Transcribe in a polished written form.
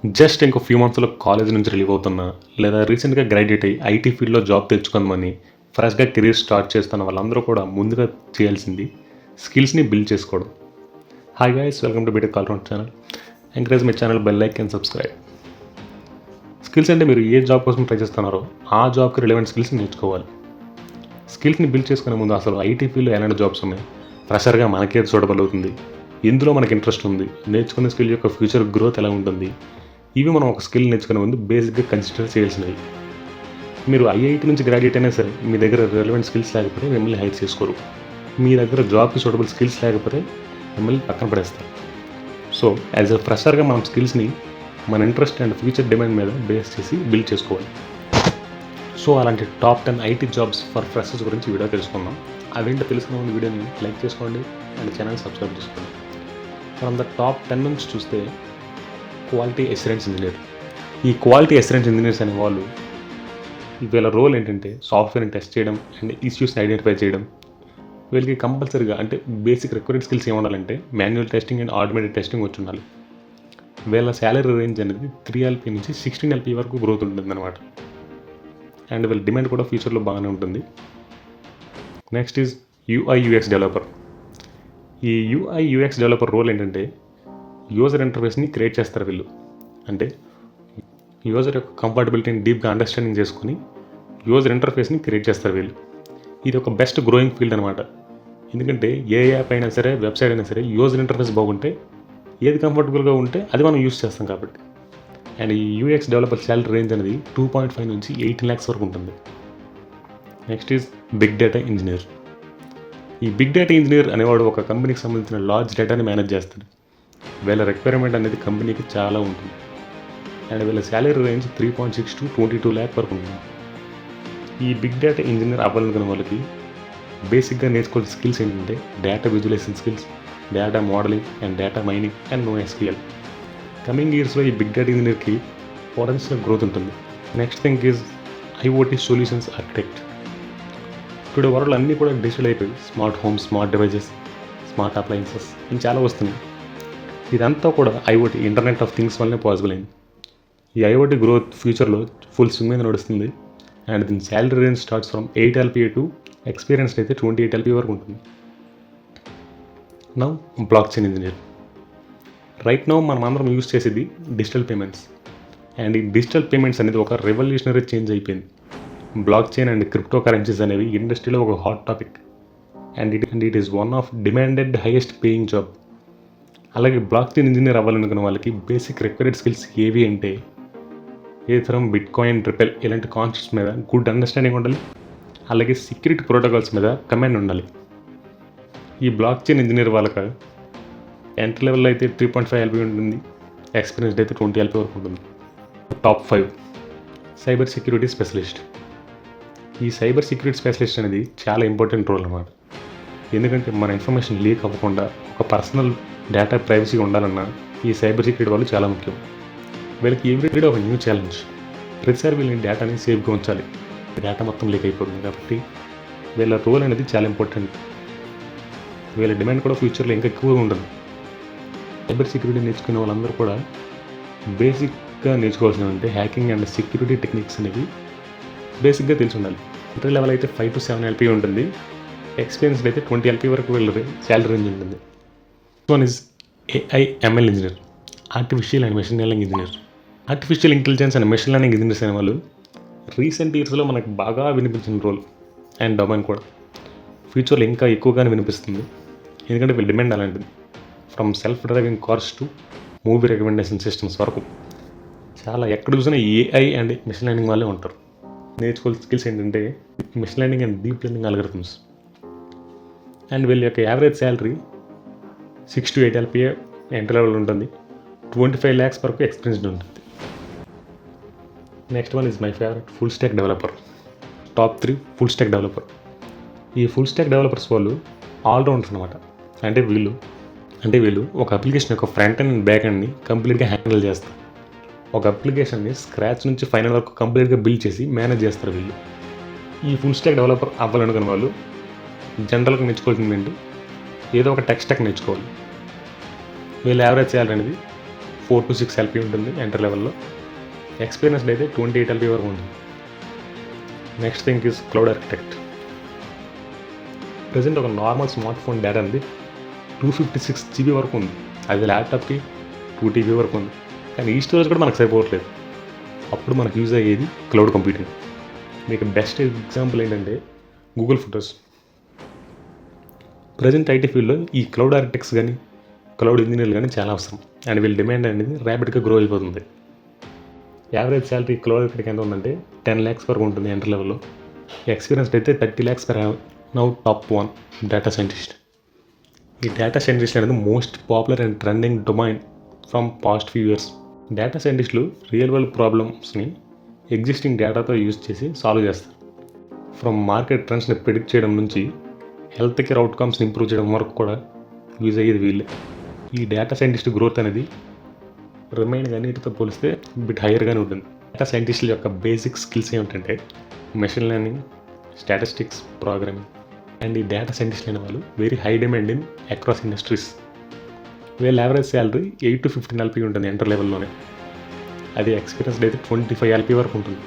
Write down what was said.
Just ఇంకో few మంత్స్లో college నుంచి రిలీవ్ అవుతున్నా లేదా రీసెంట్గా గ్రాడ్యుయేట్ అయ్యి ఐటీ ఫీల్డ్లో జాబ్ తెచ్చుకుందామని ఫ్రెష్గా కెరీర్ స్టార్ట్ చేస్తున్న వాళ్ళందరూ కూడా ముందుగా చేయాల్సింది స్కిల్స్ని బిల్డ్ చేసుకోవడం. Hi guys, welcome to BTech call channel. Encourage my channel, bell like and subscribe. Skills అంటే మీరు ఏ జాబ్ కోసం ట్రై చేస్తున్నారో ఆ జాబ్కి రిలవెంట్ స్కిల్స్ని నేర్చుకోవాలి. స్కిల్స్ని బిల్డ్ చేసుకునే ముందు అసలు ఐటీ ఫీల్డ్లో ఎలాంటి జాబ్స్ ఉన్నాయి, ఫ్రెషర్గా మనకేది సూటబుల్ అవుతుంది, ఎందులో మనకి ఇంట్రెస్ట్ ఉంది, నేర్చుకునే స్కిల్ యొక్క ఫ్యూచర్ గ్రోత్ ఎలా ఉంటుంది, ఇవి మనం ఒక స్కిల్ నేర్చుకునే ముందు బేసిక్గా కన్సిడర్ చేయాల్సినవి. మీరు ఐఐటి నుంచి గ్రాడ్యుయేట్ అయినా సరే మీ దగ్గర రిలవెంట్ స్కిల్స్ లేకపోతే మిమ్మల్ని హైర్ చేసుకోరు. మీ దగ్గర జాబ్కి సూటబుల్ స్కిల్స్ లేకపోతే మిమ్మల్ని పక్కన పడేస్తారు. సో యాజ్ ఎ ఫ్రెషర్గా మనం స్కిల్స్ని మన ఇంట్రెస్ట్ అండ్ ఫ్యూచర్ డిమాండ్ మీద బేస్ చేసి బిల్డ్ చేసుకోవాలి. సో అలాంటి top 10 IT jobs for freshers గురించి వీడియో తెలుసుకుందాం. అవేంటో తెలుసుకున్న ముందు వీడియోని లైక్ చేసుకోండి అండ్ ఛానల్ సబ్స్క్రైబ్ చేసుకోండి. ఫ్రమ్ ద టాప్ 10 నుంచి చూస్తే క్వాలిటీ అష్యూరెన్స్ ఇంజనీర్. ఈ క్వాలిటీ అష్యూరెన్స్ ఇంజనీర్స్ అనే వాళ్ళు వీళ్ళ రోల్ ఏంటంటే సాఫ్ట్వేర్ని టెస్ట్ చేయడం అండ్ ఇష్యూస్ని ఐడెంటిఫై చేయడం. వీళ్ళకి కంపల్సరీగా అంటే బేసిక్ రిక్వైర్డ్ స్కిల్స్ ఏముండాలంటే manual testing and automated testing వచ్చి ఉండాలి. వీళ్ళ శాలరీ రేంజ్ అనేది 3 LP నుంచి 16 LP వరకు గ్రోత్ ఉంటుంది అనమాట. అండ్ వీళ్ళ డిమాండ్ కూడా ఫ్యూచర్లో బాగానే ఉంటుంది. Next is UI/UX developer. ఈ UI/UX డెవలపర్ రోల్ ఏంటంటే యూజర్ ఇంటర్ఫేస్ని క్రియేట్ చేస్తారు వీళ్ళు. అంటే యూజర్ యొక్క కంఫర్టబిలిటీని డీప్గా అండర్స్టాండింగ్ చేసుకొని యూజర్ ఇంటర్ఫేస్ని క్రియేట్ చేస్తారు వీళ్ళు. ఇది ఒక బెస్ట్ గ్రోయింగ్ ఫీల్డ్ అనమాట. ఎందుకంటే ఏ యాప్ అయినా సరే, వెబ్సైట్ అయినా సరే, యూజర్ ఇంటర్ఫేస్ బాగుంటే, ఏది కంఫర్టబుల్గా ఉంటే అది మనం యూస్ చేస్తాం కాబట్టి. అండ్ ఈ UX డెవలపర్ శాలరీ రేంజ్ అనేది 2.5 నుంచి 18 lakhs వరకు ఉంటుంది. Next is big data engineer. ఈ బిగ్ డేటా ఇంజనీర్ అనేవాడు ఒక కంపెనీకి సంబంధించిన లార్జ్ డేటాని మేనేజ్ చేస్తాడు. వీళ్ళ రిక్వైర్మెంట్ అనేది కంపెనీకి చాలా ఉంటుంది. అండ్ వీళ్ళ శాలరీ రేంజ్ 3.6 to 22 lakh వరకు ఉంటుంది. ఈ బిగ్ డేటా ఇంజనీర్ అవ్వాలనుకున్న వాళ్ళకి బేసిక్గా నేర్చుకోవాల్సిన స్కిల్స్ ఏంటంటే data visualisation skills, data modelling and data mining and NoSQL. Coming ఇయర్స్లో ఈ బిగ్ డేటా ఇంజనీర్కి పొటెన్షియల్ గ్రోత్ ఉంటుంది. Next thing is IoT solutions architect. Today world అన్నీ కూడా డిజిటల్ అయిపోయి smart homes, smart devices, smart appliances అని చాలా వస్తున్నాయి. ఇదంతా కూడా IoT, ఇంటర్నెట్ ఆఫ్ థింగ్స్ వల్లనే పాసిబుల్ అయింది. ఈ IoT గ్రోత్ ఫ్యూచర్లో ఫుల్ స్వింగ్ మీద నడుస్తుంది. అండ్ దీని salary range starts from 8 LP to experienced అయితే 28 LP వరకు ఉంటుంది. Now block chain engineer. Right now మనం అందరం యూజ్ చేసేది డిజిటల్ పేమెంట్స్. అండ్ ఈ డిజిటల్ పేమెంట్స్ అనేది ఒక రెవల్యూషనరీ చేంజ్ అయిపోయింది. Block chain and crypto currencies అనేవి ఇండస్ట్రీలో ఒక hot topic. And it is one of demanded highest paying job. అలాగే బ్లాక్ చైన్ ఇంజనీర్ అవ్వాలనుకున్న వాళ్ళకి బేసిక్ రిక్వైర్డ్ స్కిల్స్ ఏవి అంటే ఏథరం, బిట్కాయిన్, రిపెల్ ఇలాంటి కాన్సెప్ట్స్ మీద గుడ్ అండర్స్టాండింగ్ ఉండాలి. అలాగే సెక్యూరిటీ ప్రోటోకాల్స్ మీద కమాండ్ ఉండాలి. ఈ బ్లాక్ చైన్ ఇంజనీర్ వాళ్ళకి ఎంట్రీ లెవెల్లో అయితే 3.5 LP ఉంటుంది, ఎక్స్పీరియన్స్డ్ అయితే 20 LP వరకు ఉంటుంది. Top 5 cyber security specialist. ఈ సైబర్ సెక్యూరిటీ స్పెషలిస్ట్ అనేది చాలా ఇంపార్టెంట్ రోల్ అన్నమాట. ఎందుకంటే మన ఇన్ఫర్మేషన్ లీక్ అవ్వకుండా ఒక పర్సనల్ డేటా ప్రైవసీగా ఉండాలన్నా ఈ సైబర్ సెక్యూరిటీ వాళ్ళు చాలా ముఖ్యం. వీళ్ళకి ఎవ్రీడే ఒక న్యూ ఛాలెంజ్. ప్రతిసారి వీళ్ళని డేటాని సేఫ్గా ఉంచాలి. డేటా మొత్తం లీక్ అయిపోతుంది కాబట్టి వీళ్ళ రోల్ అనేది చాలా ఇంపార్టెంట్. వీళ్ళ డిమాండ్ కూడా ఫ్యూచర్లో ఇంకా ఎక్కువగా ఉంటుంది. సైబర్ సెక్యూరిటీ నేర్చుకునే వాళ్ళందరూ కూడా బేసిక్గా నేర్చుకోవాల్సినవి అంటే హ్యాకింగ్ అండ్ సెక్యూరిటీ టెక్నిక్స్ అనేవి బేసిక్గా తెలిసి ఉండాలి. ఎంట్రీ లెవెల్ అయితే 5 to 7 LP ఉంటుంది, ఎక్స్పీరియన్స్డ్ అయితే 20 LP వరకు వీళ్ళ శాలరీ రేంజ్ ఉంటుంది. One is AI/ML engineer, artificial and machine learning engineer. Artificial intelligence and machine learning engineers అనే వాళ్ళు రీసెంట్ ఇయర్స్లో మనకు బాగా వినిపించిన రోల్ అండ్ డొమైన్ కూడా ఫ్యూచర్లో ఇంకా ఎక్కువగానే వినిపిస్తుంది. ఎందుకంటే వీళ్ళ డిమాండ్ అలాంటిది. From self driving cars to movie recommendation systems వరకు చాలా ఎక్కడ చూసినా AI అండ్ మెషిన్ లెర్నింగ్ వాళ్ళే ఉంటారు. నేర్చుకోవాల్సిన స్కిల్స్ ఏంటంటే machine learning and deep learning algorithms. And వీళ్ళ యొక్క average salary 6 to 8 LP entry level ఉంటుంది, 25 lakhs వరకు ఎక్స్పీరియన్స్డ్ ఉంటుంది. Next one is my favourite, full stack developer. Top 3 full stack developer. ఈ ఫుల్ స్టాక్ డెవలపర్స్ వాళ్ళు all-rounders అనమాట. అంటే వీళ్ళు ఒక అప్లికేషన్ యొక్క ఫ్రంట్ ఎండ్ అండ్ బ్యాక్ ఎండ్ని కంప్లీట్గా హ్యాండిల్ చేస్తారు. ఒక అప్లికేషన్ని స్క్రాచ్ నుంచి ఫైనల్ వరకు కంప్లీట్గా బిల్డ్ చేసి మేనేజ్ చేస్తారు వీళ్ళు. ఈ ఫుల్ స్టాక్ డెవలపర్ అవ్వాలనుకున్న వాళ్ళు జనరల్గా నేర్చుకోవాల్సింది ఏంటి, ఏదో ఒక టెక్ స్టాక్ నేర్చుకోవాలి. వీళ్ళ యావరేజ్ శాలరీ అనేది 4 to 6 ఎల్పీ ఉంటుంది ఎంటర్ లెవెల్లో. ఎక్స్పీరియన్స్డ్ అయితే 28 ఎల్పీ వరకు ఉంటుంది. Next thing is cloud architect. Present ఒక నార్మల్ స్మార్ట్ ఫోన్ డేటా అనేది 256 GB వరకు ఉంది. అది ల్యాప్టాప్కి 2 TB వరకు ఉంది. కానీ ఈ స్టోరేజ్ కూడా మనకు సరిపోవట్లేదు. అప్పుడు మనకు యూజ్ అయ్యేది క్లౌడ్ కంప్యూటింగ్. మీకు బెస్ట్ ఎగ్జాంపుల్ ఏంటంటే గూగుల్ ఫొటోస్. ప్రజెంట్ ఐటీ ఫీల్డ్లో ఈ క్లౌడ్ ఆర్కిటెక్ట్స్ కానీ క్లౌడ్ ఇంజనీర్లు కానీ చాలా అవసరం. అండ్ వీళ్ళ డిమాండ్ అనేది ర్యాపిడ్గా గ్రో అయిపోతుంది. యావరేజ్ శాలరీ క్లౌడ్ ఆర్కిటెక్ట్ ఎంత ఉందంటే 10 lakhs వరకు ఉంటుంది ఎంటర్ లెవెల్లో. ఎక్స్పీరియన్స్డ్ అయితే 30 lakhs per annum. Now top 1 data scientist. ఈ డేటా సైంటిస్ట్ అనేది most popular and trending domain from past few years. Data సైంటిస్టులు రియల్ వరల్డ్ ప్రాబ్లమ్స్ని ఎగ్జిస్టింగ్ డేటాతో యూజ్ చేసి సాల్వ్ చేస్తారు. ఫ్రమ్ మార్కెట్ ట్రెండ్స్ని ప్రిడిక్ట్ చేయడం నుంచి హెల్త్ కేర్ అవుట్కమ్స్ని ఇంప్రూవ్ చేయడం వరకు కూడా యూజ్ అయ్యేది వీళ్ళే. ఈ డేటా సైంటిస్ట్ గ్రోత్ అనేది రిమైన్ అన్నిటితో పోలిస్తే బిట్ హైయర్గానే ఉంటుంది. డేటా సైంటిస్టుల యొక్క బేసిక్ స్కిల్స్ ఏమిటంటే machine learning, statistics, programming. And ఈ డేటా సైంటిస్ట్ అయిన వాళ్ళు very high demand in across industries. వీళ్ళ యావరేజ్ శాలరీ 8 to 15 LP ఉంటుంది ఎంటర్ లెవెల్లోనే. అది ఎక్స్పీరియన్స్డ్ అయితే 25 LP వరకు ఉంటుంది.